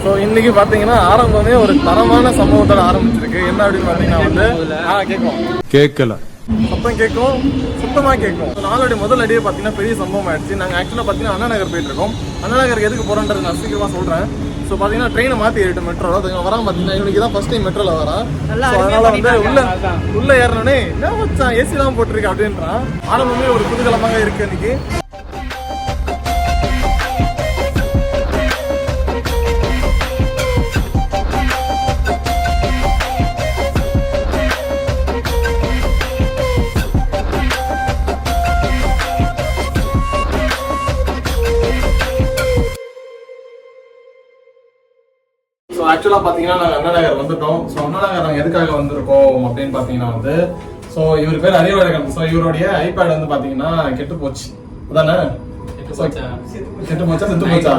So இன்னைக்கு பார்த்தீங்கன்னா ஆரம்பமே ஒரு தரமான சம்பவத்தோட ஆரம்பிச்சிருக்கு. என்ன அப்படின்னு பார்த்தீங்கன்னா வந்து கேட்கும் கேட்கல சத்தம் கேட்கும், சுத்தமாக கேட்கும். நாளோடைய முதல் அடியே பார்த்தீங்கன்னா பெரிய சம்பவம் ஆயிடுச்சு. நாங்கள் ஆக்சுவலாக பார்த்தீங்கன்னா அண்ணா நகர் போயிட்டு இருக்கோம். அண்ணா நகருக்கு எதுக்கு போகிறோன்றது நான் சீக்கிரமாக சொல்கிறேன். ஸோ பார்த்தீங்கன்னா ட்ரெயினை மாற்றி ஏறிட்டு மெட்ரோ வரான். பார்த்தீங்கன்னா இவனுக்கு தான் ஃபர்ஸ்ட் டைம் மெட்ரோவில் வரான். அதனால வந்து உள்ள ஏறினோடனே என்ன வச்சான் ஏசிலாம் போட்டிருக்கு அப்படின்றான். ஆரம்பமே ஒரு குதூகலமாக இருக்கு இன்னைக்கு. ஸோ ஆக்சுவலாக பார்த்தீங்கன்னா நாங்கள் அண்ணா நகர் வந்துட்டோம். ஸோ அண்ணா நகர் நாங்கள் எதுக்காக வந்திருக்கோம் அப்படின்னு பார்த்தீங்கன்னா வந்து ஸோ இவர் பேர் அறிவழகன். ஸோ இவருடைய ஐபேட் வந்து பார்த்தீங்கன்னா கெட்டு போச்சு. அதானே கெட்டு போச்சா செத்து போச்சா?